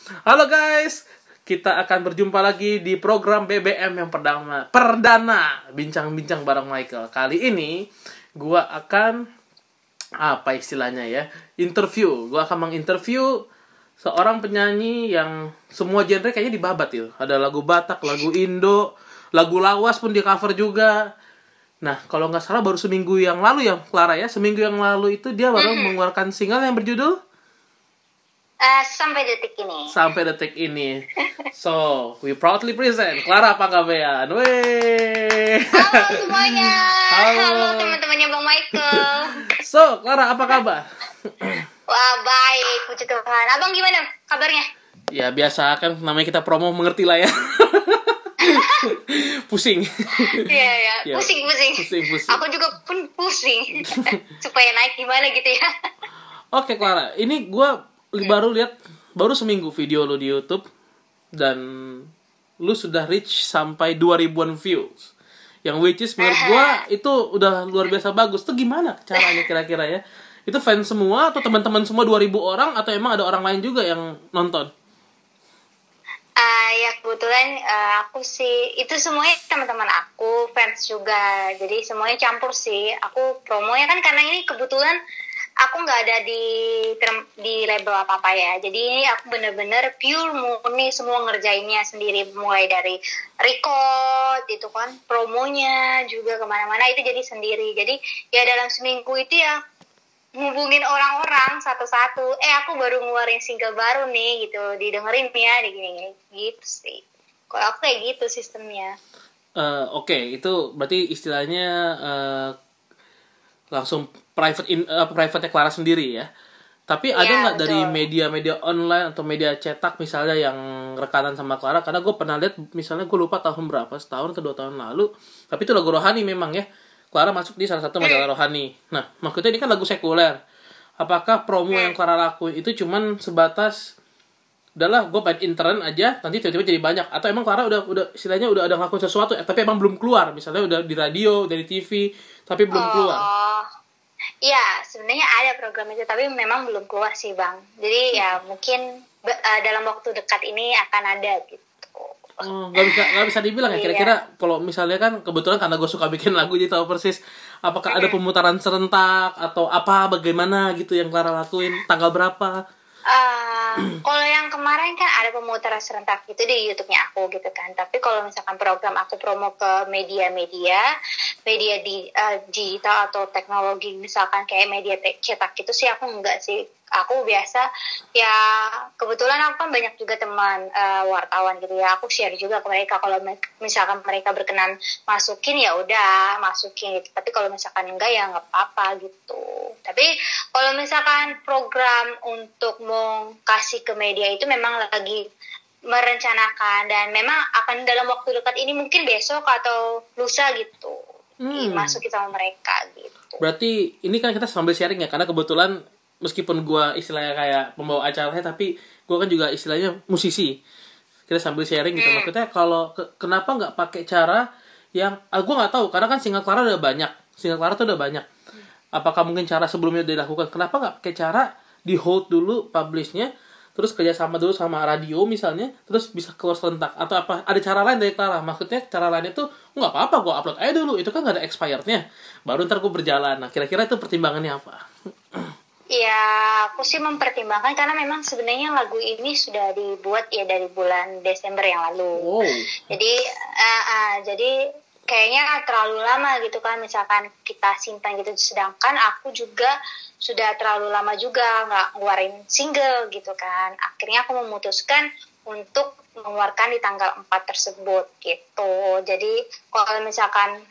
Halo guys, kita akan berjumpa lagi di program BBM yang perdana bincang-bincang bareng Michael. Kali ini gua akan apa istilahnya ya? Interview. Gua akan menginterview seorang penyanyi yang semua genre kayaknya dibabat itu. Ada lagu Batak, lagu Indo, lagu lawas pun di cover juga. Nah, kalau nggak salah baru seminggu yang lalu ya, Clara ya. Seminggu yang lalu itu dia baru mengeluarkan single yang berjudul Sampai detik ini. Sampai Detik Ini. So, we proudly present Clara Panggabean. Wey. Halo semuanya. Halo. Halo teman-temannya Bang Michael. So, Clara apa kabar? Wah, baik, puji Tuhan. Abang gimana kabarnya? Ya, biasa kan namanya kita promo, mengerti lah ya. Pusing. Iya, ya. Ya, Pusing. pusing. Aku juga pun pusing. Supaya naik gimana gitu ya. Oke, Clara. Ini gue baru seminggu video lu di YouTube. Dan lu sudah reach sampai 2000-an views. Yang which is menurut gue itu udah luar biasa bagus. Itu gimana caranya kira-kira ya? Itu fans semua atau teman-teman semua 2000 orang? Atau emang ada orang lain juga yang nonton? Ya kebetulan aku sih itu semuanya teman-teman aku, fans juga. Jadi semuanya campur sih. Aku promonya kan karena ini kebetulan aku nggak ada di label apa-apa ya. Jadi ini aku bener-bener pure murni semua ngerjainnya sendiri. Mulai dari record itu kan, promonya juga kemana-mana itu jadi sendiri. Jadi ya dalam seminggu itu ya ngubungin orang-orang satu-satu. Aku baru ngeluarin single baru nih gitu. Didengerin ya, gini gitu sih. Kalau aku kayak gitu sistemnya. Oke, itu berarti istilahnya langsung private Clara sendiri ya. Tapi ada nggak dari media-media online atau media cetak misalnya yang rekanan sama Clara? Karena gue pernah lihat misalnya, gue lupa tahun berapa, setahun atau 2 tahun lalu. Tapi itu lagu rohani memang ya. Clara masuk di salah satu majalah rohani. Nah, maksudnya ini kan lagu sekuler. Apakah promo yang Clara lakuin itu cuman sebatas udahlah gue main intern aja, nanti tiba-tiba jadi banyak, atau emang Clara udah istilahnya udah ada ngelakuin sesuatu ya, tapi emang belum keluar, misalnya udah di radio, dari TV, tapi belum keluar? Iya, sebenarnya ada program itu, tapi memang belum keluar sih Bang. Jadi ya mungkin dalam waktu dekat ini akan ada gitu. Nggak bisa dibilang ya kira-kira. Kalau misalnya kan kebetulan karena gue suka bikin lagu jadi tahu persis, apakah ada pemutaran serentak atau apa, bagaimana gitu yang Clara lakuin, tanggal berapa? Kalau yang kemarin kan ada pemutaran serentak itu di YouTube-nya aku gitu kan. Tapi kalau misalkan program aku promo ke media-media di digital atau teknologi, misalkan kayak media cetak gitu sih aku enggak sih. Aku biasa ya, kebetulan aku kan banyak juga teman wartawan gitu ya. Aku share juga ke mereka kalau misalkan mereka berkenan masukin ya udah masukin gitu. Tapi kalau misalkan enggak ya nggak apa-apa gitu. Tapi kalau misalkan program untuk mau kasih ke media itu memang lagi merencanakan, dan memang akan dalam waktu dekat ini, mungkin besok atau lusa gitu masukin sama mereka gitu. Berarti ini kan kita sambil sharing ya, karena kebetulan meskipun gue istilahnya kayak pembawa acaranya, tapi gue kan juga istilahnya musisi. Kita sambil sharing gitu. Maksudnya kalau kenapa nggak pakai cara yang gue nggak tahu, karena kan single Clara udah banyak, apakah mungkin cara sebelumnya udah dilakukan? Kenapa nggak pakai cara di hold dulu publishnya, terus kerjasama dulu sama radio misalnya, terus bisa keluar serentak? Atau apa ada cara lain dari Clara? Maksudnya cara lain itu nggak apa-apa, gue upload aja dulu, itu kan nggak ada expirednya, baru ntar gue berjalan. Nah, kira-kira itu pertimbangannya apa? Ya, aku sih mempertimbangkan karena memang sebenarnya lagu ini sudah dibuat ya dari bulan Desember yang lalu. Jadi kayaknya terlalu lama gitu kan, misalkan kita simpan gitu. Sedangkan aku juga sudah terlalu lama juga nggak ngeluarin single gitu kan. Akhirnya aku memutuskan untuk mengeluarkan di tanggal 4 tersebut gitu. Jadi kalau misalkan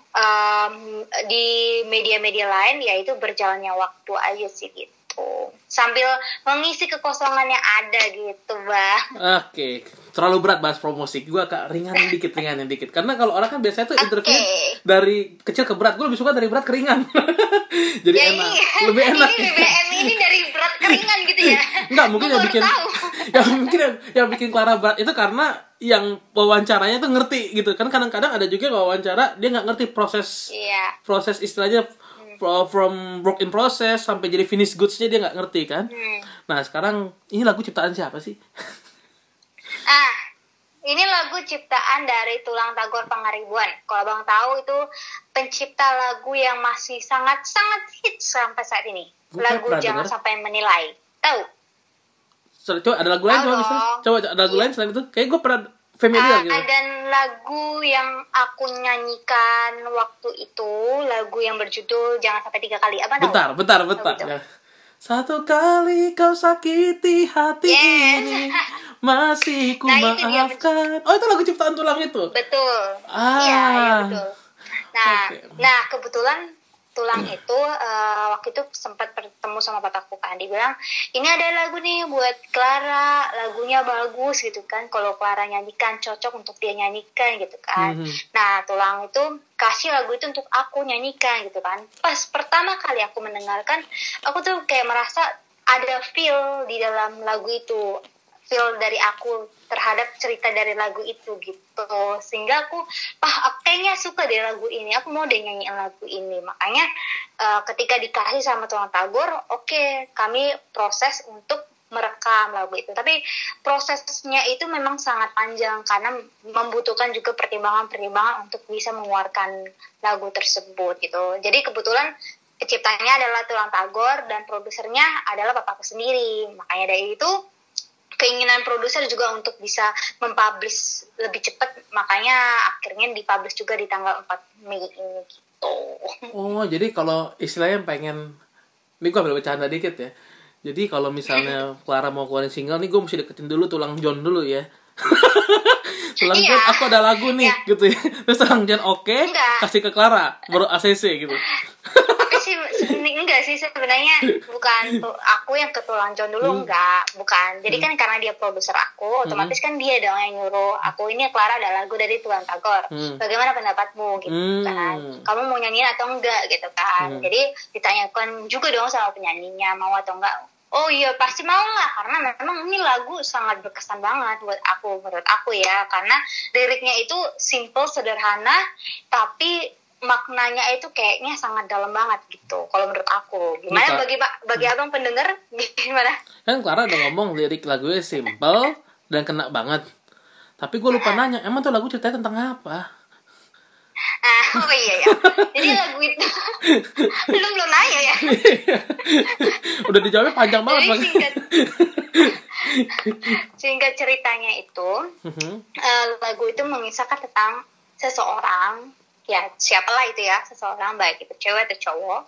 di media-media lain ya itu berjalannya waktu aja sih gitu. Sambil mengisi kekosongan yang ada gitu Bang. Oke, terlalu berat bahas promosi. Gue agak ringan dikit. Karena kalau orang kan biasanya tuh interview dari kecil ke berat. Gue lebih suka dari berat ke ringan. Jadi ya, enak, lebih enak. Ini BBM ini dari berat ke ringan gitu ya. Enggak, mungkin yang bikin Clara berat itu karena yang wawancaranya tuh ngerti gitu kan. Kadang-kadang ada juga wawancara dia nggak ngerti proses istilahnya from work in process sampai jadi finish goods-nya dia nggak ngerti kan. Nah sekarang ini lagu ciptaan siapa sih? Ini lagu ciptaan dari Tulang Tagor Pangaribuan. Kalau Bang tahu itu pencipta lagu yang masih sangat-sangat hits sampai saat ini. Gue Lagu pernah Jangan denger. Sampai Menilai. Tahu? Coba ada lagu lain Tahu coba bisa. dong. Coba ada lagu lain selain itu. Kayak gue pernah familiar gitu. Dan lagu yang aku nyanyikan waktu itu, lagu yang berjudul Jangan Sampai 3 Kali. Apa tahu? Bentar. Tahu. Ya. Satu kali kau sakiti hati Yes. ini, masih ku Nah, itu dia. maafkan. Oh, itu lagu ciptaan Tulang itu. Betul. Ah. Iya, betul. Oke. Nah, kebetulan Tulang itu waktu itu sempat bertemu sama bapakku kan, dia bilang ini ada lagu nih buat Clara, lagunya bagus gitu kan, kalau Clara nyanyikan cocok untuk dia nyanyikan gitu kan. Nah, Tulang itu kasih lagu itu untuk aku nyanyikan gitu kan. Pas pertama kali aku mendengarkan, aku tuh kayak merasa ada feel di dalam lagu itu, feel dari aku terhadap cerita dari lagu itu gitu, sehingga aku kayaknya suka deh lagu ini, aku mau deh nyanyiin lagu ini. Makanya ketika dikasih sama Tulang Tagor, oke, kami proses untuk merekam lagu itu, tapi prosesnya itu memang sangat panjang karena membutuhkan juga pertimbangan-pertimbangan untuk bisa mengeluarkan lagu tersebut gitu. Jadi kebetulan penciptanya adalah Tulang Tagor dan produsernya adalah bapakku sendiri. Makanya dari itu keinginan produser juga untuk bisa mempublish lebih cepat, makanya akhirnya dipublish juga di tanggal 4 Mei ini gitu. Oh, jadi kalau istilahnya pengen, ini gue ambil bercanda dikit ya. Jadi kalau misalnya Clara mau keluarin single nih, gue mesti deketin dulu Tulang John dulu ya. Tulang John, aku ada lagu nih gitu ya. Terus Tulang John oke, kasih ke Clara, baru ACC gitu. Tapi sih enggak sih sebenarnya, bukan aku yang ke Tulang John dulu, enggak, bukan. Jadi kan karena dia produser aku, otomatis kan dia dong yang nyuruh aku, ini Clara ada lagu dari Tulang Tagor, bagaimana pendapatmu gitu kan, kamu mau nyanyiin atau enggak gitu kan. Jadi ditanyakan juga dong sama penyanyinya mau atau enggak. Oh iya pasti mau lah, karena memang ini lagu sangat berkesan banget buat aku, menurut aku ya, karena liriknya itu simple, sederhana, tapi maknanya itu kayaknya sangat dalam banget gitu kalau menurut aku. Gimana bagi abang pendengar, gimana? Kan Clara udah ngomong lirik lagunya simple dan kena banget, tapi gue lupa nanya, emang tuh lagu ceritanya tentang apa? Oh iya ya, jadi lagu itu belum nanya ya. Udah dijawabnya panjang banget. Jadi singkat ceritanya itu, lagu itu mengisahkan tentang seseorang, ya siapalah itu ya, seseorang baik itu cewek atau cowok,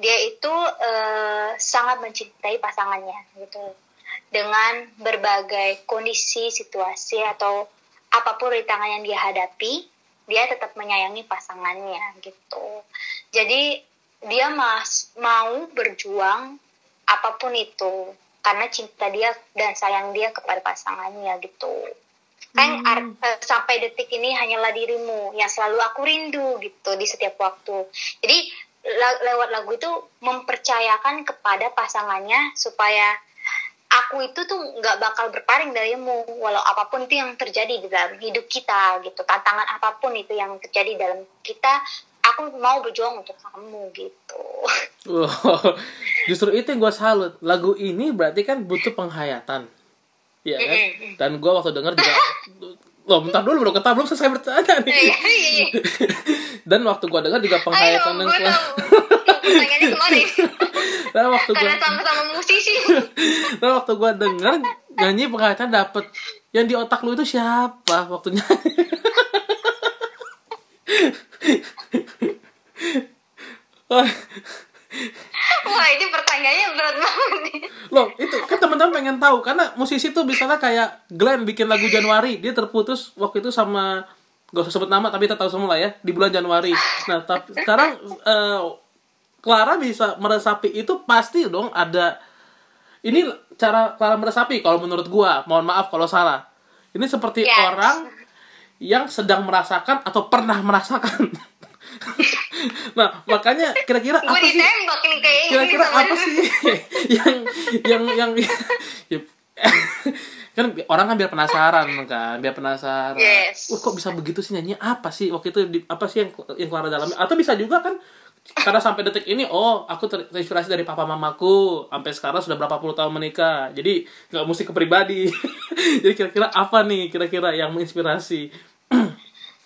dia itu sangat mencintai pasangannya gitu, dengan berbagai kondisi, situasi atau apapun rintangan yang dia hadapi, dia tetap menyayangi pasangannya gitu. Jadi dia mau berjuang apapun itu karena cinta dia dan sayang dia kepada pasangannya gitu. Kan sampai detik ini hanyalah dirimu yang selalu aku rindu gitu di setiap waktu. Jadi lewat lagu itu mempercayakan kepada pasangannya supaya aku itu tuh nggak bakal berpaling darimu walau apapun itu yang terjadi di dalam hidup kita gitu, tantangan apapun itu yang terjadi dalam kita, aku mau berjuang untuk kamu gitu. Justru itu yang gue salut, lagu ini berarti kan butuh penghayatan, ya kan? Dan gue waktu denger juga, bentar dulu belum selesai bertanya nih. Dan waktu gue denger juga penghayatan yang pertanyaannya kemarin. Nah, karena sama-sama musisi. Nah, waktu gue denger nyanyi penghayatan dapet, yang di otak lu itu siapa waktu nyanyi? Wah, ini pertanyaannya berat banget nih. Loh, itu kan teman-teman pengen tahu, karena musisi tuh misalnya kayak Glenn bikin lagu Januari, dia terputus waktu itu sama, gak usah sebut nama tapi kita tahu semua lah ya, di bulan Januari. Nah, tapi sekarang Clara bisa meresapi itu, pasti dong ada. Ini cara Clara meresapi kalau menurut gua, mohon maaf kalau salah. Ini seperti orang yang sedang merasakan atau pernah merasakan. Nah, makanya kira-kira apa sih? Kira-kira apa sih yang kan orang kan biar penasaran kan, Yes. Kok bisa begitu sih nyanyi, apa sih waktu itu apa sih yang Clara dalami, atau bisa juga kan karena sampai detik ini aku terinspirasi dari papa mamaku, sampai sekarang sudah berapa puluh tahun menikah, jadi nggak mesti ke pribadi. Jadi kira-kira apa nih kira-kira yang menginspirasi?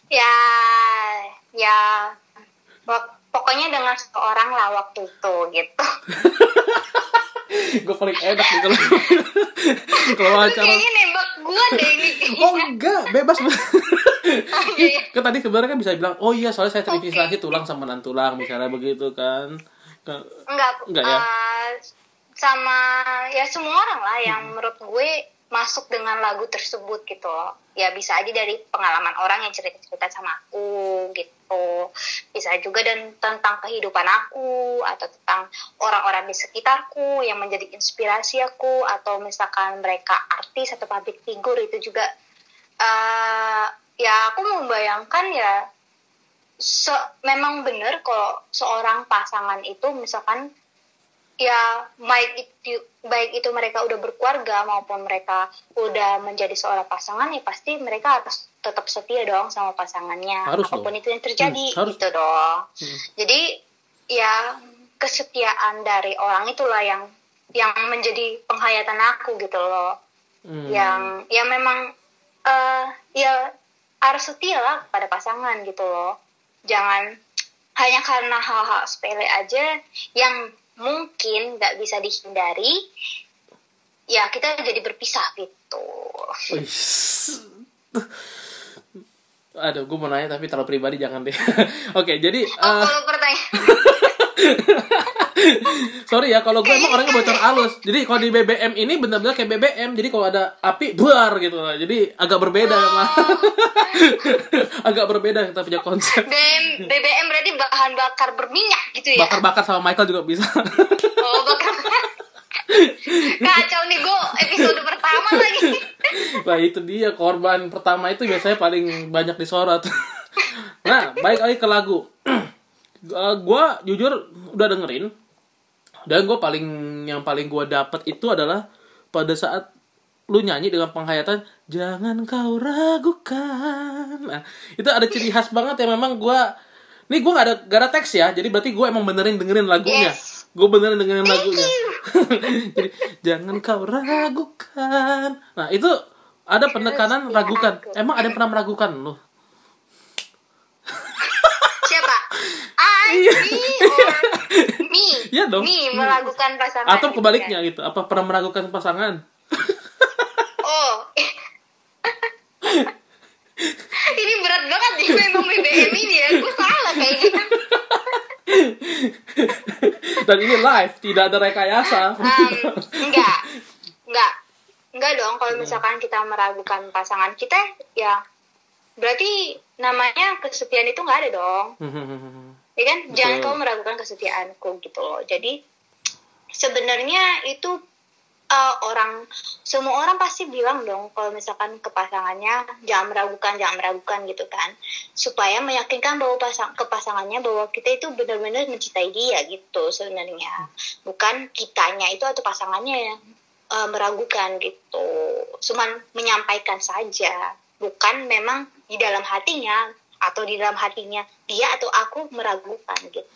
Ya, pokoknya dengan seorang lah waktu itu gitu. Gue paling enak gitu loh. Kalau wawancara Kayaknya nembak gue deh ini. oh enggak, bebas. Iya. Kan tadi sebenarnya kan bisa bilang iya soalnya saya terinspirasi tulang sama tulang misalnya begitu kan. Enggak ya? Sama ya semua orang lah yang menurut gue masuk dengan lagu tersebut gitu loh. Ya bisa aja dari pengalaman orang yang cerita-cerita sama aku gitu. Bisa juga dan tentang kehidupan aku atau tentang orang-orang di sekitarku yang menjadi inspirasi aku, atau misalkan mereka artis atau public figure itu juga. Ya aku membayangkan ya memang benar kalau seorang pasangan itu misalkan ya baik itu mereka udah berkeluarga maupun mereka udah menjadi seorang pasangan, ya pasti mereka harus tetap setia dong sama pasangannya, harus apapun dong. itu yang terjadi gitu Harus. dong. Jadi ya kesetiaan dari orang itulah yang menjadi penghayatan aku gitu loh. Yang ya memang ya harus setia lah pada pasangan gitu loh. Jangan hanya karena hal-hal sepele aja yang mungkin nggak bisa dihindari, ya kita jadi berpisah gitu. Aduh, gue mau nanya tapi terlalu pribadi, jangan deh. Oke, jadi kalau pertanyaan sorry ya kalau gue emang orangnya bocor halus. Jadi kalau di BBM ini benar-benar kayak BBM. Jadi kalau ada api buar gitu lah. Jadi agak berbeda emang. Agak berbeda kita punya konsep. BBM berarti bahan bakar berminyak gitu ya. Bakar-bakar sama Michael juga bisa. Oh, bakar. Kacau nih gue episode pertama lagi. Nah itu dia, korban pertama itu biasanya paling banyak disorot. Nah baik lagi ke lagu. Gue jujur udah dengerin, dan yang paling gue dapet itu adalah pada saat lu nyanyi dengan penghayatan jangan kau ragukan. Nah itu ada ciri khas banget ya. Memang gue gak ada teks ya, jadi berarti gue emang dengerin lagunya. Yes. Gue benerin dengerin lagunya. Jadi jangan kau ragukan. Nah itu ada penekanan ragukan. Emang ada yang pernah meragukan lu? Siapa? Me or me? Iya dong. Me meragukan pasangan. Atau kebaliknya gitu. Apa pernah meragukan pasangan? Oh. Ini berat banget nih memang BBM ini ya. Gue salah kayaknya. Dan ini live, tidak ada rekayasa. Enggak dong. Kalau misalkan kita meragukan pasangan kita, ya berarti namanya kesetiaan itu nggak ada dong. Ya kan? Jangan kau meragukan kesetiaanku gitu loh. Jadi sebenarnya itu semua orang pasti bilang dong kalau misalkan ke pasangannya jangan meragukan gitu kan, supaya meyakinkan bahwa ke pasangannya bahwa kita itu benar-benar mencintai dia gitu sebenarnya, bukan kitanya itu atau pasangannya yang meragukan gitu, cuman menyampaikan saja, bukan memang di dalam hatinya atau di dalam hatinya dia atau aku meragukan gitu,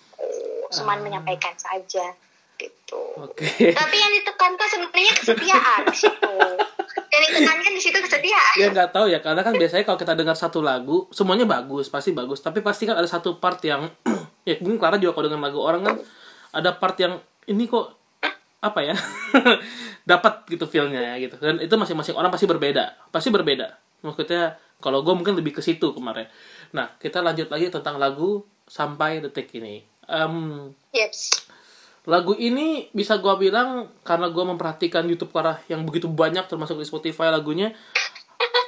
cuman menyampaikan saja gitu. Okay. Tapi yang ditekankan sebenarnya kesetiaan di situ. Yang ditekankan di situ kesetiaan. Ya nggak tahu ya, karena kan biasanya kalau kita dengar satu lagu semuanya pasti bagus, tapi pasti kan ada satu part yang ya mungkin Clara juga kalau dengan lagu orang kan ada part yang ini kok apa ya dapat gitu feelnya ya gitu, dan itu masing-masing orang pasti berbeda. Maksudnya kalau gue mungkin lebih ke situ kemarin. Nah kita lanjut lagi tentang lagu Sampai Detik Ini. Yes. Lagu ini bisa gue bilang karena gue memperhatikan YouTube Clara yang begitu banyak termasuk di Spotify lagunya,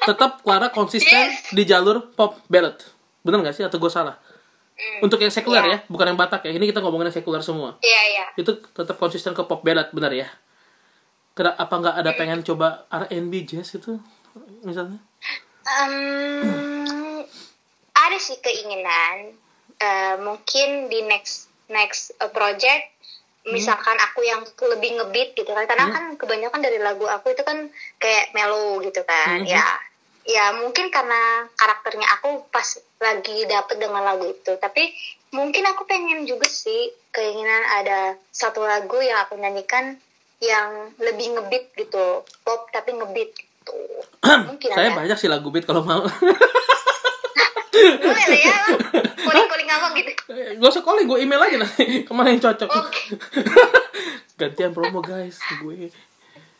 tetap Clara konsisten di jalur pop ballad. Bener gak sih atau gue salah? Untuk yang sekuler ya, bukan yang Batak ya. Ini kita ngomongin yang sekuler semua. Iya. Itu tetap konsisten ke pop ballad, benar ya? Apa nggak ada pengen coba R&B jazz itu misalnya? Ada sih keinginan. Mungkin di next project. Misalkan aku yang lebih ngebeat gitu kan, karena kan kebanyakan dari lagu aku itu kan kayak mellow gitu kan, ya ya mungkin karena karakternya aku pas lagi dapet dengan lagu itu. Tapi mungkin aku pengen juga sih, keinginan ada satu lagu yang aku nyanyikan yang lebih ngebeat gitu, pop tapi ngebeat gitu. Mungkin Saya ada. banyak sih lagu beat kalau mau. Boleh lah ya, calling apa gitu. Gak usah calling, gue email aja nanti kemana yang cocok. Oke. Gantian promo guys, gue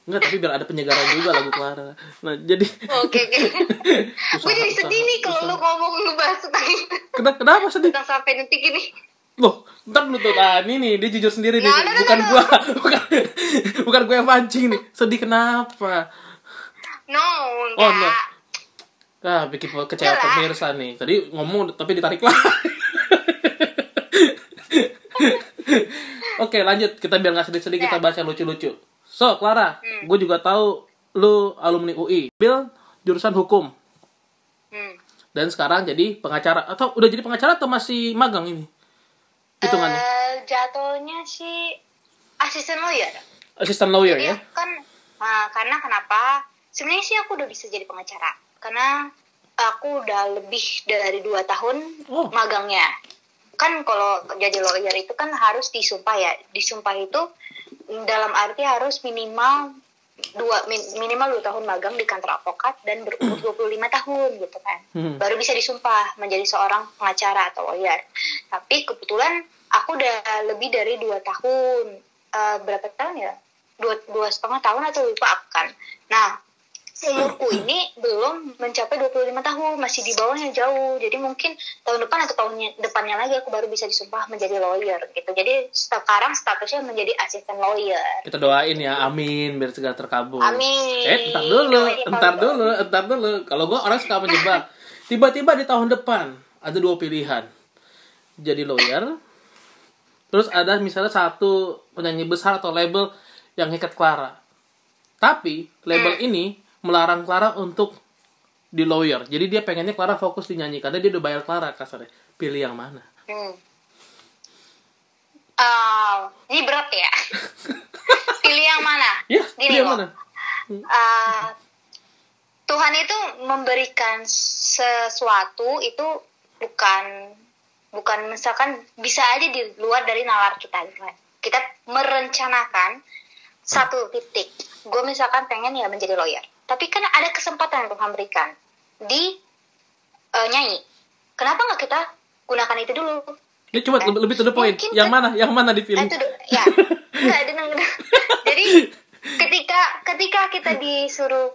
enggak, tapi biar ada penyegaran juga lagu Clara. Nah jadi Oke. Gue jadi sedih nih kalau lu ngomong ngebahas tentang itu. Kenapa sedih? Tentang sampai detik ini. Loh, ntar dulu tuh. Nah, ini nih, dia jujur sendiri nih. Nah, Bukan gua, bukan gua yang pancing nih. Sedih kenapa? No, Oh, enggak. no. Ah, bikin kecewa Enggak lah. pemirsa nih. Tadi ngomong tapi ditarik lagi. Oke, lanjut. Kita biar nggak sedih-sedih, kita bahas yang lucu-lucu. So, Clara, gue juga tahu lu alumni UI. Bill jurusan hukum. Dan sekarang jadi pengacara. Atau udah jadi pengacara atau masih magang ini? Hitungannya. Jatuhnya sih asisten lawyer. Assistant lawyer ya? Kan karena kenapa? Sebenarnya sih aku udah bisa jadi pengacara. Karena aku udah lebih dari 2 tahun magangnya. Kan kalau jadi lawyer itu kan harus disumpah ya. Disumpah itu dalam arti harus minimal 2 tahun magang di kantor advokat dan berumur 25 tahun gitu kan. Baru bisa disumpah menjadi seorang pengacara atau lawyer. Tapi kebetulan aku udah lebih dari 2 tahun. Berapa tahun ya? 2,5 tahun atau lupa aku kan. Nah, umurku ini belum mencapai 25 tahun, masih di bawahnya jauh. Jadi mungkin tahun depan atau tahun depannya lagi aku baru bisa disumpah menjadi lawyer gitu. Jadi sekarang statusnya menjadi asisten lawyer. Kita doain ya, amin, biar segala terkabul. Amin. Entar dulu. Kalau gue orang suka menjebak. Tiba-tiba di tahun depan ada 2 pilihan. Jadi lawyer, terus ada misalnya satu penyanyi besar atau label yang ngikat Clara. Tapi label ini melarang Clara untuk di lawyer. Jadi dia pengennya Clara fokus di nyanyi karena dia udah bayar Clara kasarnya. Pilih yang mana? Ini berat ya. Pilih yang mana? Ya, Gini pilih yang mana? Tuhan itu memberikan sesuatu itu bukan misalkan bisa aja di luar dari nalar kita gitu kan. Kita merencanakan satu titik. Gue misalkan pengen ya menjadi lawyer. Tapi kan ada kesempatan yang Tuhan berikan di nyanyi. Kenapa nggak kita gunakan itu dulu? Ini coba lebih to the point. Mungkin Yang mana dipilih? Ya. Jadi ketika kita disuruh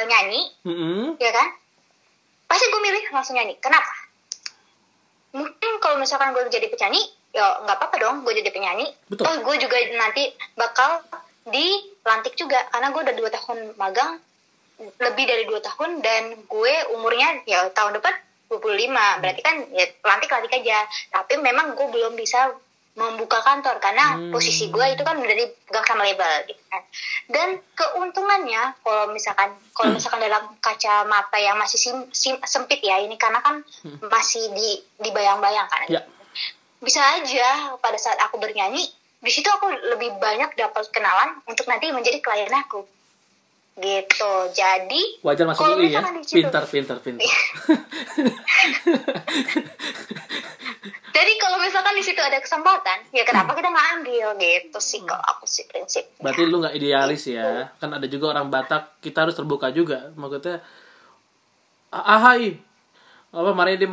nyanyi, ya kan? Pasti gue milih langsung nyanyi. Kenapa? Mungkin kalau misalkan gue jadi penyanyi, ya nggak apa-apa dong gue jadi penyanyi. Betul. Oh, gue juga nanti bakal dilantik juga karena gue udah 2 tahun magang, lebih dari 2 tahun, dan gue umurnya ya tahun depan 25, berarti kan ya lantik aja. Tapi memang gue belum bisa membuka kantor karena posisi gue itu kan udah dipegang sama label gitu kan. Dan keuntungannya kalau misalkan dalam kacamata yang masih sempit ya ini, karena kan masih dibayang-bayang kan. Ya. Bisa aja pada saat aku bernyanyi di situ aku lebih banyak dapat kenalan untuk nanti menjadi klien aku gitu. Jadi wajar masuk UI ya. Pintar. Jadi kalau misalkan di situ ada kesempatan, ya kenapa kita nggak ambil gitu sih kalau aku sih prinsip. Berarti lu nggak idealis ya. Kan ada juga orang Batak, kita harus terbuka juga. Maksudnya ahai apa Marendi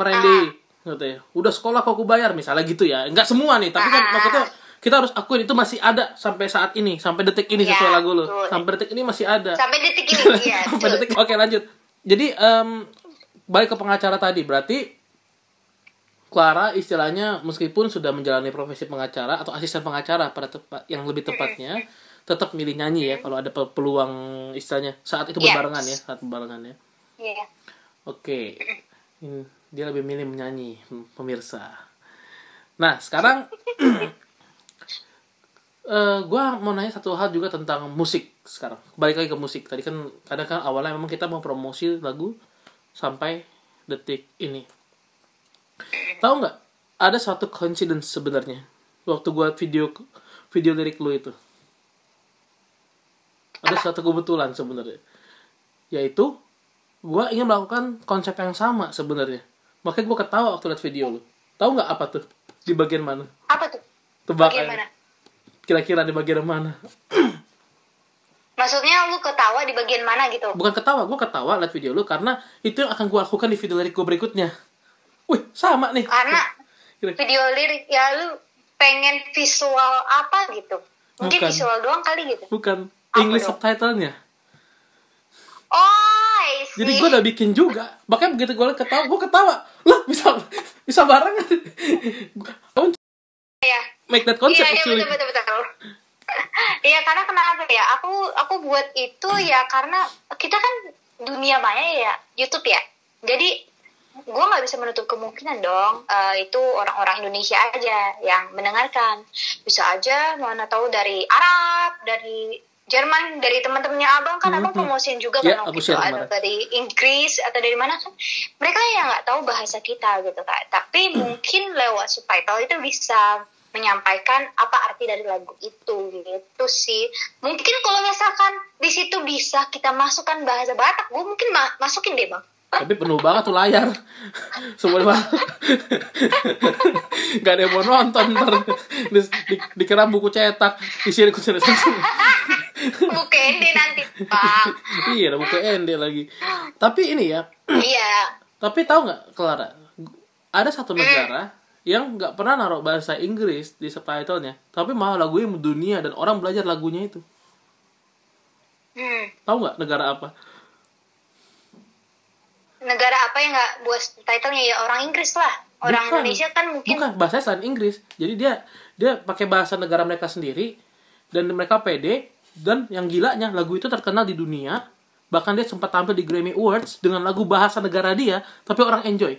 gitu ya. Udah sekolah kok aku bayar misalnya gitu ya. Enggak semua nih, tapi kan maksudnya kita harus akuin itu masih ada sampai saat ini, sampai detik ini sesuai lagu lu. Sampai detik ini masih ada. Sampai detik ini ya. Oke, lanjut. Jadi balik ke pengacara tadi, berarti Clara istilahnya meskipun sudah menjalani profesi pengacara atau asisten pengacara pada yang lebih tepatnya, tetap milih nyanyi ya kalau ada peluang istilahnya saat itu berbarengan ya, Iya. Oke. Dia lebih milih menyanyi, pemirsa. Nah, sekarang gue mau nanya satu hal juga tentang musik sekarang. Balik lagi ke musik. Tadi kan kadang kan awalnya memang kita mau promosi lagu sampai detik ini. Tahu nggak? Ada suatu coincidence sebenarnya waktu gue video lirik lu itu. Ada suatu kebetulan sebenarnya. Yaitu gue ingin melakukan konsep yang sama sebenarnya. Makanya gue ketawa waktu lihat video lu. Tahu nggak apa tuh? Di bagian mana? Apa tuh? Tebak Bagian aja. mana? Kira-kira di bagian mana? Maksudnya lu ketawa di bagian mana gitu? Bukan ketawa, gue ketawa lihat video lu karena itu yang akan gue lakukan di video lirik gue berikutnya. Wih, sama nih. Karena Kira- video lirik ya lu pengen visual apa gitu? Mungkin Bukan. visual doang kali gitu. Bukan. Apa English dong? subtitlenya. Oh, I see. Jadi gue udah bikin juga. Makanya begitu gue ketawa, gue ketawa. Lah, bisa barengan. ya. Make that concept Iya, actually. betul. Iya, karena kenapa ya? Aku buat itu ya karena kita kan dunia maya ya, YouTube ya. Jadi gue nggak bisa menutup kemungkinan dong itu orang-orang Indonesia aja yang mendengarkan. Bisa aja mana tahu dari Arab, dari Jerman, dari teman-temannya abang kan abang promosiin juga kan Ya, aku waktu itu share ada kemarin. dari Inggris atau dari mana kan mereka yang nggak tahu bahasa kita gitu kan. Tapi mungkin lewat subtitle itu bisa menyampaikan apa arti dari lagu itu gitu sih. Mungkin kalau misalkan di situ bisa kita masukkan bahasa Batak, gue mungkin masukin deh bang. Tapi penuh banget tuh layar. Semua banget. Gak ada yang mau nonton ntar. Dikira buku cetak. Isinya kucing. Buku ende nanti bang. Iya, ada buku ende lagi. Tapi ini ya. Iya. Tapi tahu nggak, Clara? Ada satu negara yang nggak pernah naruh bahasa Inggris di subtitlenya, tapi malah lagunya mendunia dan orang belajar lagunya itu. Tahu nggak negara apa? Negara apa yang nggak buat titlenya ya orang Inggris lah. Orang Bukan. Indonesia kan mungkin. Bukan, bahasanya selain Inggris. Jadi dia pakai bahasa negara mereka sendiri dan mereka pede, dan yang gilanya lagu itu terkenal di dunia. Bahkan dia sempat tampil di Grammy Awards dengan lagu bahasa negara dia, tapi orang enjoy.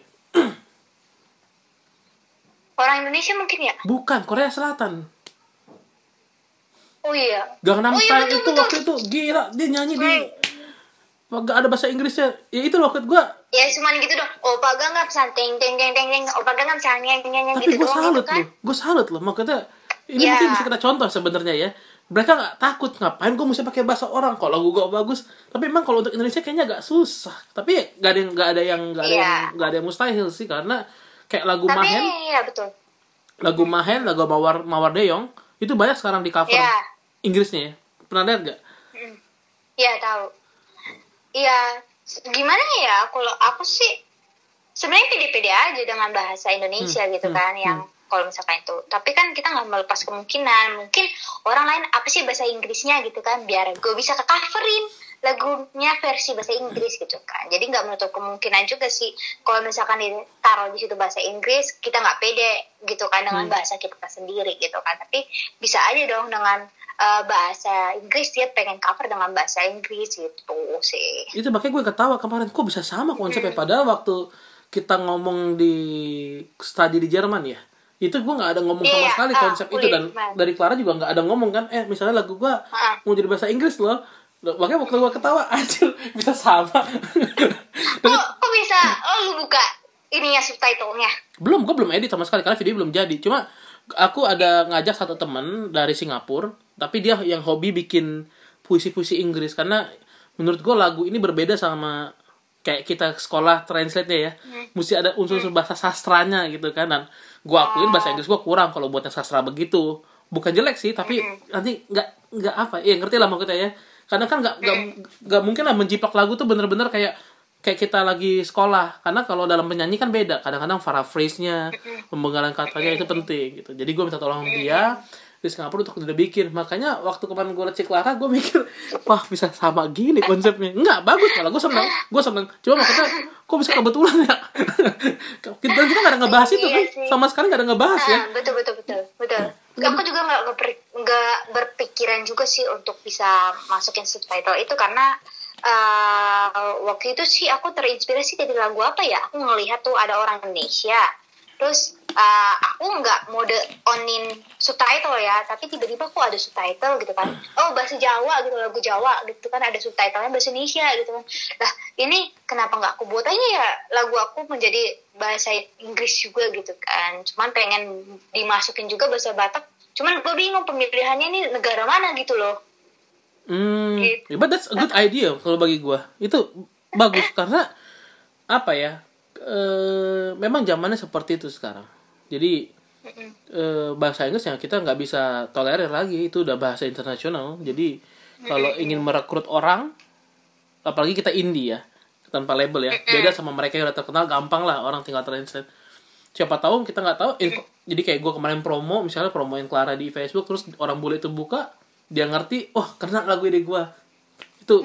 Orang Indonesia mungkin ya. Bukan, Korea Selatan. Oh iya. Gangnam Oh iya, Style betul, itu betul. waktu itu gila, dia nyanyi di gak ada bahasa Inggrisnya. Ya itu loh gue. Ya cuman gitu dong. Opa Gangnam Style teng teng teng teng teng. Opa Gangnam Style nyeng nyeng Tapi gitu gue doang salut gitu kan. loh. Gue salut loh. Makanya ini Ya. mungkin bisa kita contoh sebenarnya ya. Mereka nggak takut, ngapain gue mesti pakai bahasa orang kalau lagu gue bagus. Tapi emang kalau untuk Indonesia kayaknya agak susah. Tapi nggak ada yang mustahil sih, karena kayak lagu Tapi Mahen, ya betul. lagu Mawar Deyong itu banyak sekarang di cover Ya. Inggrisnya ya. Pernah lihat nggak? Iya tahu. Iya, gimana ya? Kalau aku sih sebenarnya pede-pede aja dengan bahasa Indonesia gitu kan, yang kalau misalkan itu. Tapi kan kita nggak melepas kemungkinan mungkin orang lain apa sih bahasa Inggrisnya gitu kan, biar gue bisa ke-coverin lagunya versi bahasa Inggris gitu kan. Jadi nggak menutup kemungkinan juga sih kalau misalkan ditaruh di situ bahasa Inggris, kita nggak pede gitu kan dengan bahasa kita sendiri gitu kan. Tapi bisa aja dong dengan bahasa Inggris dia pengen cover dengan bahasa Inggris gitu sih. Itu makanya gue ketawa kemarin, kok bisa sama konsepnya. Padahal waktu kita ngomong di studi di Jerman ya, itu gue nggak ada ngomong sama sekali konsep itu. Dan dari Clara juga nggak ada ngomong kan, misalnya lagu gue mau jadi bahasa Inggris loh. Makanya waktu gue ketawa, anjir bisa sama. Kok bisa lu buka ininya subtitlenya? Gue belum edit sama sekali karena video belum jadi. Cuma aku ada ngajak satu teman dari Singapura, tapi dia yang hobi bikin puisi-puisi Inggris. Karena menurut gue lagu ini berbeda sama kayak kita sekolah translate-nya ya. Mesti ada unsur-unsur bahasa sastranya gitu kan. Dan gue akuin bahasa Inggris gue kurang kalau buat yang sastra begitu. Bukan jelek sih, tapi nanti nggak apa. Ya ngerti lah maksudnya ya. Karena kan nggak mungkin lah menjiplak lagu tuh bener-bener kayak kita lagi sekolah. Karena kalau dalam penyanyi kan beda. Kadang-kadang paraphrase-nya, pemenggalan katanya itu penting gitu. Jadi gue minta tolong dia di Singapura untuk udah bikin. Makanya waktu kemarin gue liat Clara, gue mikir, wah bisa sama gini konsepnya. Enggak, bagus malah. Gue seneng. Cuma maksudnya, kok bisa kebetulan ya? Dan kita gak ada ngebahas itu kan. Sama sekali gak ada ngebahas ya. Betul. Aku juga nggak berpikiran juga sih untuk bisa masukin subtitle itu karena waktu itu sih aku terinspirasi dari lagu apa ya, aku ngelihat tuh ada orang Indonesia, terus aku nggak mode onin subtitle ya, tapi tiba-tiba kok ada subtitle gitu kan, bahasa Jawa gitu, lagu Jawa gitu kan, ada subtitlenya bahasa Indonesia gitu kan. Lah ini kenapa nggak aku buat aja ya lagu aku menjadi bahasa Inggris juga gitu kan, cuman pengen dimasukin juga bahasa Batak, cuman gue bingung pemilihannya ini negara mana gitu loh. But that's a good idea kalau bagi gue. Itu bagus karena apa ya? Memang zamannya seperti itu sekarang. Jadi bahasa Inggris yang kita nggak bisa tolerir lagi, itu udah bahasa internasional. Jadi kalau ingin merekrut orang, apalagi kita indie ya, tanpa label ya, beda sama mereka yang udah terkenal, gampang lah orang tinggal translate. Siapa tahu kita nggak tahu jadi kayak gue kemarin promo, misalnya promoin Clara di Facebook, terus orang bule itu buka, dia ngerti, kena lagu ide gue, itu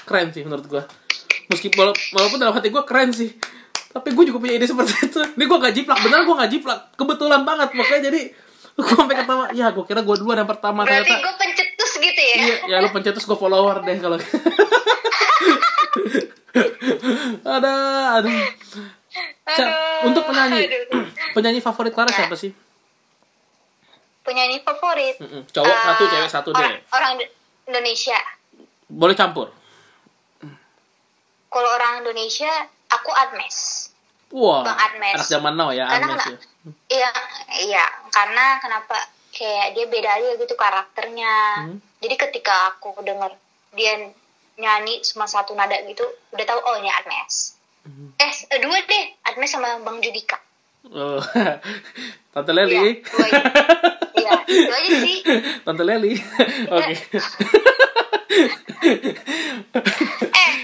keren sih menurut gue. Meskipun walaupun dalam hati gue keren sih, tapi gue juga punya ide seperti itu. Ini gue gak jiplak, bener gue gak jiplak, kebetulan banget, makanya jadi gue sampai ketawa. Ya gue kira gue duluan yang pertama. Berarti ternyata gue pencetus gitu ya? Iya, ya lu pencetus, gue follower deh kalau. Aduh. Untuk penyanyi favorit Clara siapa sih? Penyanyi favorit? Cowok satu, cewek satu deh. Orang Indonesia. Boleh campur. Kalau orang Indonesia, aku Admes. Wah, Bang Admes. anak zaman now ya, karena Admes ya. Iya, karena kenapa? Kayak dia beda aja gitu karakternya. Jadi ketika aku denger dia nyanyi cuma satu nada gitu, udah tahu ini Admes. Dua deh, Admes sama Bang Judika. Oh, Tante Leli. Iya, itu aja sih. Tante Leli. Oke.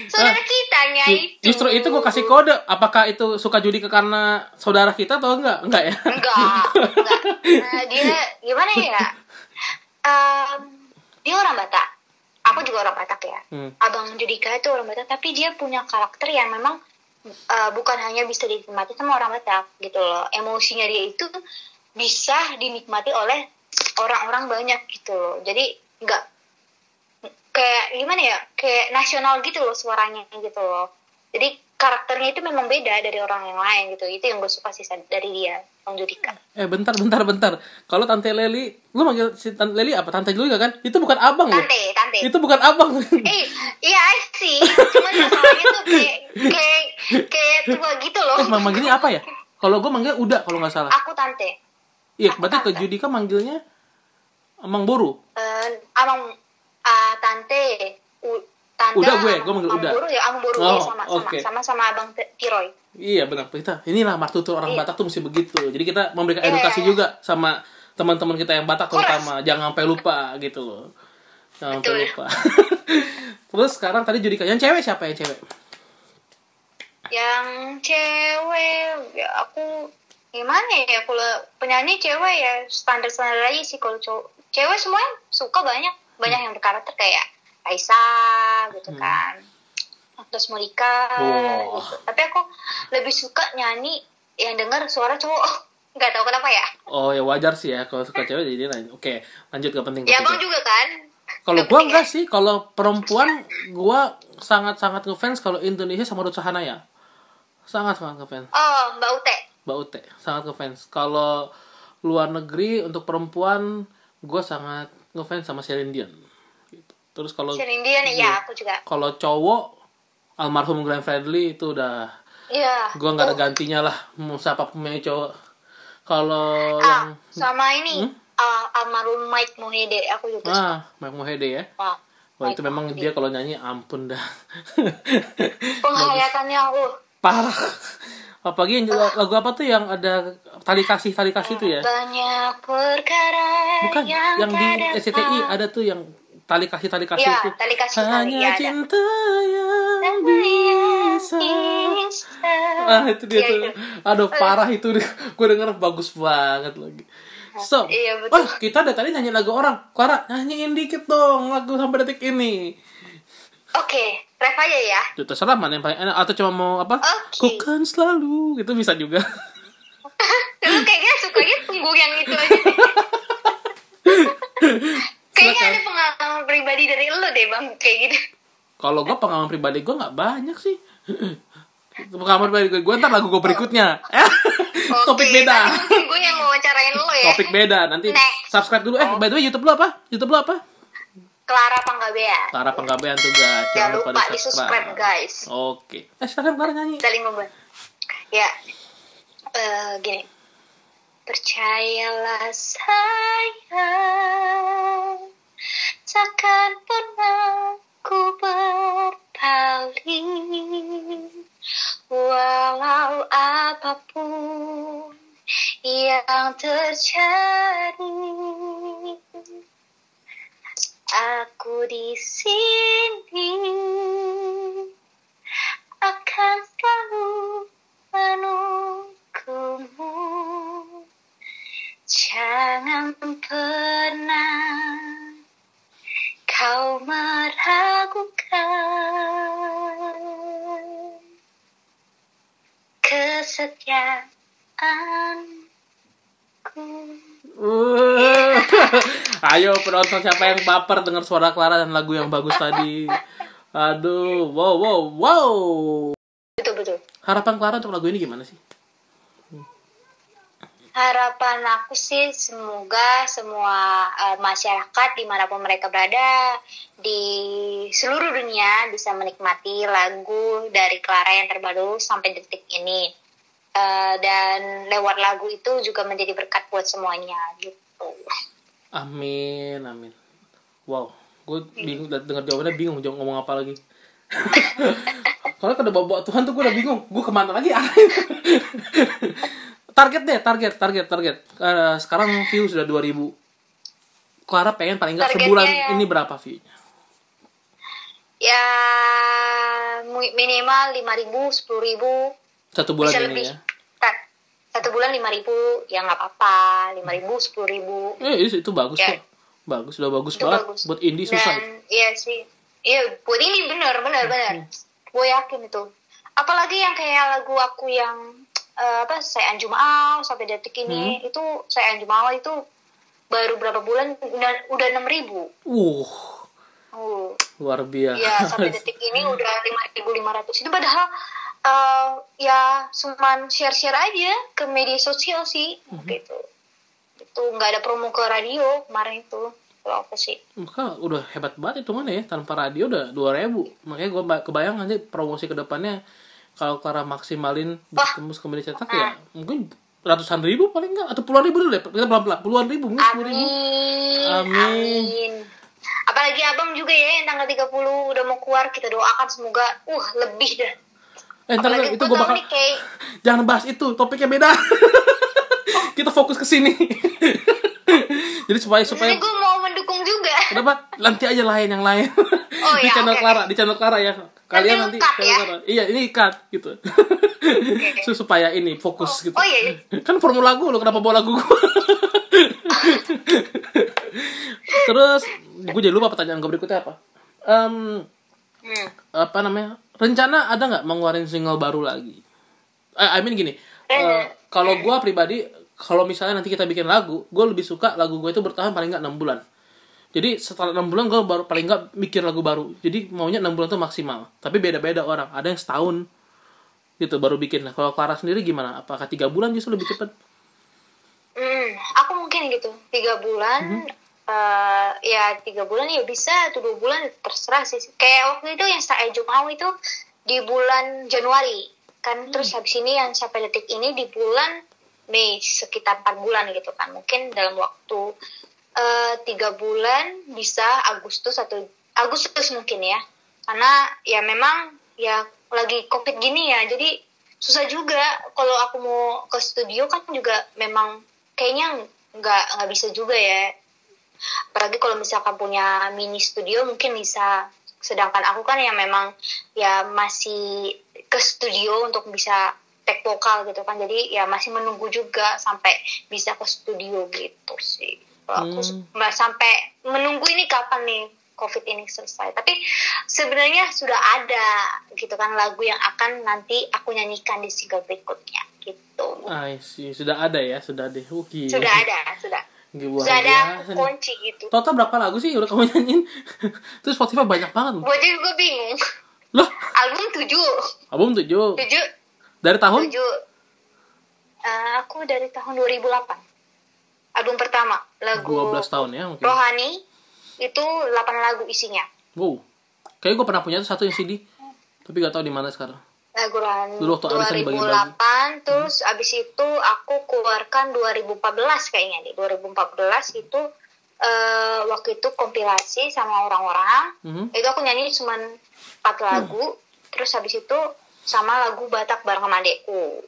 Saudara kita itu. Justru itu gue kasih kode. Apakah itu suka Judika karena saudara kita atau enggak? Enggak ya? Enggak. Dia gimana ya? Dia orang Batak. Aku juga orang Batak ya. Abang Judika itu orang Batak, tapi dia punya karakter yang memang bukan hanya bisa dinikmati sama orang Batak gitu loh. Emosinya dia itu bisa dinikmati oleh orang-orang banyak gitu loh. Jadi enggak kayak gimana ya, kayak nasional gitu loh suaranya gitu loh. Jadi karakternya itu memang beda dari orang yang lain gitu. Itu yang gue suka sih dari dia, Bang Judika. Bentar. Kalau Tante Leli, lu manggil si Tante Leli apa? Tante juga kan? Itu bukan abang loh. Tante. Itu bukan abang. Iya sih. Cuman masalahnya tuh kayak tua gitu loh. Manggilnya apa ya? Kalau gue manggil Uda kalau nggak salah. Aku Tante. Iya, berarti ke Judika manggilnya Amang Boru. Tante. Udah gue manggil Uda. Amang Boru ya sama Abang Tiroy. Iya benar. Inilah martutur orang Batak tuh mesti begitu. Jadi kita memberikan edukasi juga sama teman-teman kita yang Batak terutama. Jangan sampai lupa gitu loh. Jangan sampai lupa. Terus sekarang tadi Judika. Yang cewek siapa yang cewek? Yang cewek ya aku gimana ya, kalau penyanyi cewek ya standar-standar aja sih. Kalau cewek semuanya suka, banyak yang berkarakter kayak Raisa gitu kan, terus Monica gitu. Tapi aku lebih suka nyanyi yang dengar suara cowok. Nggak tahu kenapa ya. Oh ya wajar sih ya kalau suka cewek jadi lain. Oke, lanjut, gak penting. Ya Bang juga kan. Kalau gue enggak sih, kalau perempuan gue sangat-sangat ngefans kalau Indonesia sama Ruth Sahanaya. Sangat-sangat ngefans. Oh, Mbak Ute, sangat ngefans. Kalau luar negeri untuk perempuan, gue sangat ngefans sama Celine Dion. Gitu. Terus kalau Celine Dion ya aku juga. Kalau cowok, almarhum Glenn Fredly itu udah. Iya. Gue nggak ada gantinya lah. Mau siapa pemain cowok. Kalau yang sama ini almarhum Mike Mohede aku juga suka. Mike Mohede ya. Wah itu memang dia kalau nyanyi ampun dah. Penghayatannya parah. Apalagi yang lagu apa tuh yang ada tali kasih itu ya? Banyak perkara. Bukan yang di SCTI ada tuh yang tali kasih ya, itu. Tali kasih hanya cinta yang bisa. Itu dia tuh. Aduh parah itu. Gue denger bagus banget lagi. So, iya, betul. Kita dari tadi nyanyi lagu orang. Clara, nyanyiin dikit dong lagu sampai detik ini. Oke, ref aja ya. Itu terserah mana yang paling enak. Atau cuma mau apa? Okay. Ku kan selalu. Itu bisa juga. Lu kayaknya sukanya tunggu yang itu aja. Kayaknya ada pengalaman pribadi dari lu deh Bang, kayak gitu. Kalau gue pengalaman pribadi gue gak banyak sih. Pengalaman pribadi gue ntar lagu gue berikutnya. Topik beda. Gue yang mau wawancarain lo ya. Topik beda. Nanti subscribe dulu. By the way YouTube lo apa? Clara Panggabean. Clara Panggabean tuh guys. Jangan lupa di subscribe guys. Oke. Silakan Clara nyanyi. Saling ngomong. Ya. Gini. Percayalah sayang, takkan pernah ku berpaling kali, walau apapun yang terjadi, aku di sini akan selalu menunggumu. Jangan pernah kau meragukan kesetiaanku. Ayo penonton, siapa yang baper dengar suara Clara dan lagu yang bagus tadi? Aduh, wow. Betul. Harapan Clara untuk lagu ini gimana sih? Harapan aku sih semoga semua masyarakat dimanapun mereka berada di seluruh dunia bisa menikmati lagu dari Clara yang terbaru sampai detik ini. Dan lewat lagu itu juga menjadi berkat buat semuanya gitu. Amin. Wow, gue bingung dengar jawabannya, bingung ngomong apa lagi. Kalau udah bawa Tuhan tuh gue udah bingung, gue kemana lagi arahin. Target. Sekarang view sudah 2.000. Clara pengen paling nggak sebulan ya. Ini berapa view-nya? Ya minimal 5.000, 10.000. Satu bulan bisa ini lebih. Ya. Satu bulan 5.000 ya nggak apa-apa. 5.000, 10.000. Itu bagus ya. Kok. Bagus, udah bagus itu banget. Bagus. Buat indie susah. Dan iya sih. Iya, buat ini benar. Gue yakin itu. Apalagi yang kayak lagu aku yang Saya Anju Maau sampai detik ini itu Saya Anju Maau itu baru berapa bulan udah 6.000. Luar biasa. Ya sampai detik ini udah 5.500. Itu padahal ya cuman share aja ke media sosial sih gitu. Itu nggak ada promo ke radio kemarin itu. Kalau apa sih? Maka udah hebat banget itu mana ya, tanpa radio udah 2.000. Makanya gue kebayang nanti promosi ke depannya kalau Clara maksimalin tembus ke media cetak ya mungkin ratusan ribu paling enggak, atau puluhan ribu dulu deh, kita pelan-pelan, puluhan ribu, mungkin 10.000. Amin. Apalagi abang juga ya yang tanggal 30 udah mau keluar, kita doakan semoga lebih dah. Ntar itu gue bakal jangan bahas itu, topiknya beda. Kita fokus ke sini. Jadi supaya gue mau mendukung juga. Kenapa? Nanti aja yang lain. Di channel Clara, di channel Clara ya. Kalian nanti ya? Iya, ini cut gitu. Supaya ini fokus gitu. Oh iya. Kan formula gue lo, kenapa bawa lagu gue? Terus gue jadi lupa pertanyaan gue berikutnya apa. Apa namanya? Rencana ada nggak mau ngeluarin single baru lagi? Gini. Kalau gue pribadi, kalau misalnya nanti kita bikin lagu, gue lebih suka lagu gue itu bertahan paling nggak 6 bulan. Jadi setelah 6 bulan gue baru paling nggak mikir lagu baru. Jadi maunya 6 bulan itu maksimal. Tapi beda-beda orang. Ada yang setahun gitu baru bikin. Nah, kalau Clara sendiri gimana? Apakah 3 bulan justru lebih cepat? Aku mungkin gitu. 3 bulan. Ya 3 bulan ya bisa. Atau 2 bulan terserah sih. Kayak waktu itu yang Saya Anju Maau itu di bulan Januari. Kan terus habis ini yang sampai detik ini di bulan Mei, sekitar 4 bulan gitu kan. Mungkin dalam waktu 3 bulan bisa Agustus mungkin ya, karena ya memang ya lagi COVID gini ya, jadi susah juga kalau aku mau ke studio kan juga memang kayaknya nggak bisa juga ya, apalagi kalau misalkan punya mini studio mungkin bisa, sedangkan aku kan yang memang ya masih ke studio untuk bisa take vokal gitu kan, jadi ya masih menunggu juga sampai bisa ke studio gitu sih. Aku nggak sampai menunggu ini kapan nih COVID ini selesai. Tapi sebenarnya sudah ada gitu kan lagu yang akan nanti aku nyanyikan di single berikutnya gitu. Sudah ada ya, sudah deh. Sudah ada. Sudah ada kunci gitu. Total berapa lagu sih udah kamu nyanyiin? Terus Spotify banyak banget. Buat jadi gue bingung. Loh? Album 7. Album 7. Dari tahun? 7. Aku dari tahun 2008. Album pertama, lagu 12 tahun ya mungkin. Rohani itu 8 lagu isinya. Wow. Kayaknya gue pernah punya tuh satu yang CD. Tapi gak tahu di mana sekarang. Lagu Rohani dulu waktu 2008, terus abis itu aku keluarkan 2014 kayaknya nih. 2014 itu waktu itu kompilasi sama orang-orang. Itu aku nyanyi cuma 4 lagu. Terus habis itu sama lagu Batak bareng sama adekku.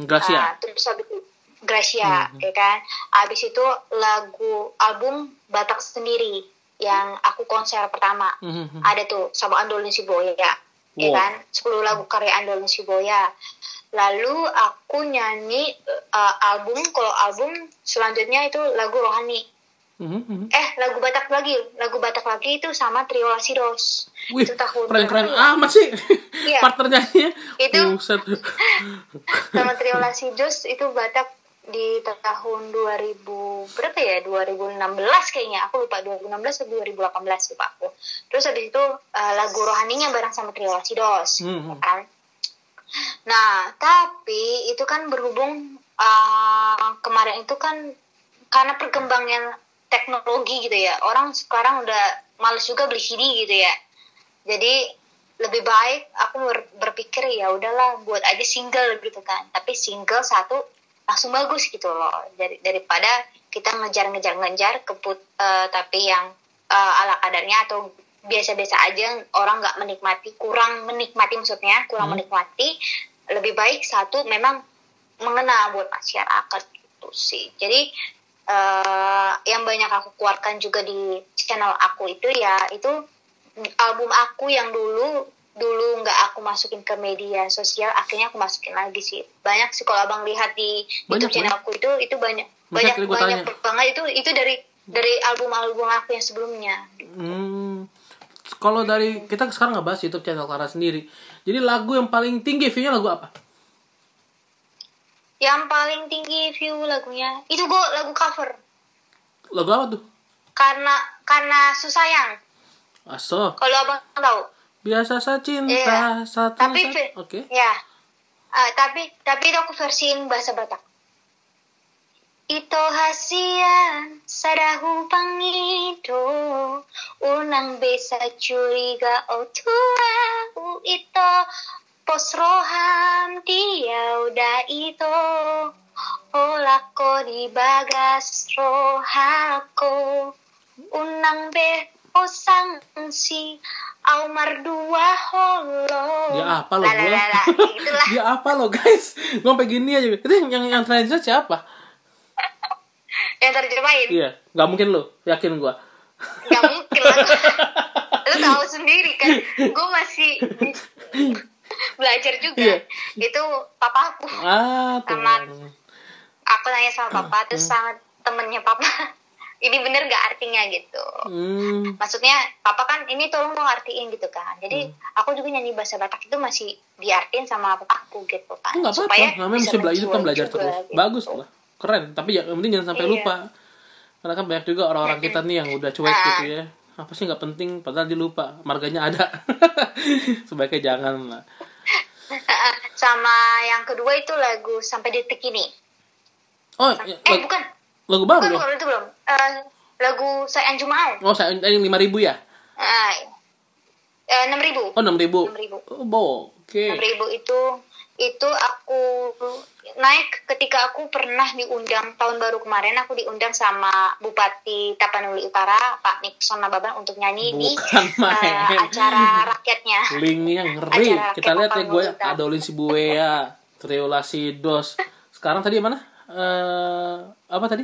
Gracia. Terus habis itu Gracia, ya kan. Habis itu album Batak sendiri yang aku konser pertama. Ada tuh sama Andolin Siboya, ya kan. 10 lagu karya Andolin Siboya. Lalu aku nyanyi album selanjutnya itu lagu Rohani. Lagu Batak lagi itu sama Trio Lasidos. Wih, itu tahun keren amat sih. Iya. Partnernya Itu sama Trio Lasidos itu Batak di tahun 2000 berapa ya? 2016 kayaknya. Aku lupa 2016 atau 2018 lupa aku. Terus habis itu lagu Rohaninya bareng sama Trio Lasidos. Kan? Nah, tapi itu kan berhubung kemarin itu kan karena perkembangan teknologi gitu ya, orang sekarang udah males juga beli CD gitu ya. Jadi lebih baik aku berpikir ya udahlah buat aja single gitu kan. Tapi single satu langsung bagus gitu loh. Daripada kita ngejar tapi yang ala kadarnya atau biasa-biasa aja, orang nggak menikmati, kurang menikmati. Lebih baik satu memang mengena buat masyarakat gitu sih. Jadi yang banyak aku keluarkan juga di channel aku itu ya itu album aku yang dulu nggak aku masukin ke media sosial, akhirnya aku masukin lagi sih. Banyak sih kalau abang lihat di YouTube channel aku itu banyak banget itu dari album aku yang sebelumnya. Kalau dari kita sekarang nggak bahas YouTube channel Clara sendiri. Jadi lagu yang paling tinggi view-nya lagu apa? Yang paling tinggi view lagunya itu lagu cover. Lagu apa tuh? Karena Susayang. Aso. Kalau abang tahu. Biasa saya cinta satu. Tapi oke. Ya. Tapi itu aku versiin bahasa Batak. Ito hasian sadahu pangido unang besa curiga otua ito posroham dia udah itu olako di bagas rohako unang be osang si Aumar dua holo. Dia apa lo gue? Dia apa lo guys? Gue sampai gini aja. Itu yang translate siapa? Yang terjemahin? Iya, nggak mungkin lo, yakin gue. Nggak mungkin lah. Lo tahu sendiri kan, gue masih belajar juga. Iya. Itu papa aku. Aku nanya sama papa, terus sama temennya papa. Ini bener gak artinya gitu. Maksudnya papa kan ini tolong dong artiin gitu kan. Jadi aku juga nyanyi bahasa Batak itu masih diartiin sama papaku gitu kan. Nggak apa-apa, namanya mesti belajar terus gitu. Bagus lah, keren. Tapi yang penting jangan sampai lupa. Karena kan banyak juga orang-orang kita nih yang udah cuek gitu ya. Apa sih nggak penting, padahal dia lupa. Marganya ada. Sebaiknya jangan lah. Sama yang kedua itu lagu Sampai Detik Ini. Bukan. Lagu baru dong? Bukan, itu belum. Lagu Saya Anju Mau. Oh, saya 5.000 ya? 6.000. Oh, 6.000. Oh, oke. 6.000 itu aku naik ketika aku pernah diundang tahun baru kemarin. Aku diundang sama Bupati Tapanuli Utara, Pak Nixon Nababan untuk nyanyi di acara rakyatnya. Linknya ngeri. Kita lihat ya gue Andolin Siboya, Trio Lasidos. Sekarang tadi mana? Apa tadi?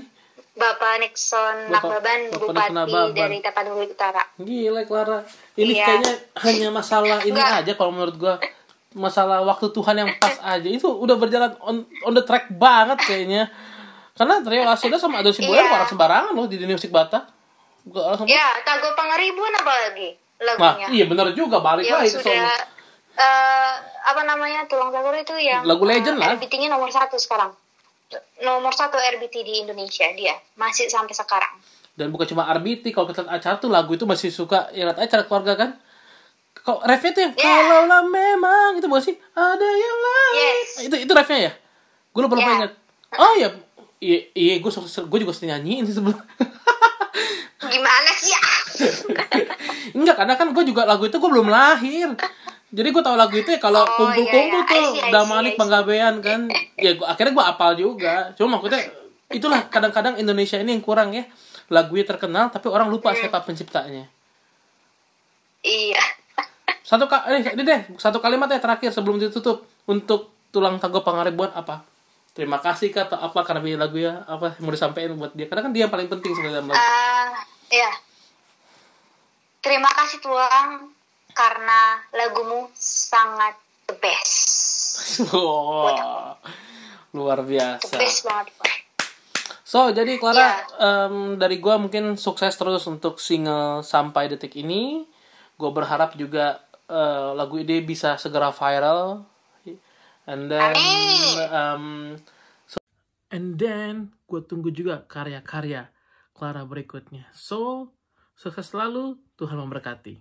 Bapak Nixon Nababan, Bupati dari Tapanuli Utara. Gila Clara. Ini kayaknya hanya masalah ini aja kalau menurut gue. Masalah waktu Tuhan yang pas aja. Itu udah berjalan on the track banget kayaknya. Karena Trio Lasidos sama Andolin Siboya orang sembarangan loh di dunia musik Batak. Iya, Tago Pangeribuan apalagi lagunya. Nah, iya benar juga, balik lagi ke sono. Apa namanya? Tulang Tagor itu yang lagu legend lah. RBT-nya nomor 1 sekarang. Nomor 1 RBT di Indonesia dia. Masih sampai sekarang. Dan bukan cuma RBT, kalau kita acara tuh lagu itu masih suka ingat acara keluarga kan? Kok refnya tuh yang kalau lah memang itu bukan sih? Ada yang lain. Yes. Itu refnya ya? Gue lupa ingat. Oh iya. Iya, gue juga sering nyanyiin sih sebelum. Gimana sih ya? Enggak, karena kan gue juga lagu itu gue belum lahir. Jadi gue tahu lagu itu ya kalau kumpul-kumpul tuh Damanik Penggabean kan. Ya akhirnya gue apal juga. Cuma maksudnya itulah kadang-kadang Indonesia ini yang kurang ya. lagunya terkenal tapi orang lupa siapa penciptanya. Iya. Ini deh, satu kalimat ya terakhir sebelum ditutup. Untuk Tulang Tangguh Pangaribuan apa? Terima kasih kah atau apa karena lagu ya apa mau disampaikan buat dia? Karena kan dia yang paling penting sebenarnya dalam lagu. Iya. Terima kasih Tuang karena lagumu sangat the best. Wow, luar biasa. The best banget. So, jadi Clara, dari gue mungkin sukses terus untuk single Sampai Detik ini. Gue berharap juga lagu ini bisa segera viral. And then gue tunggu juga karya-karya Clara berikutnya. So, sukses selalu, Tuhan memberkati.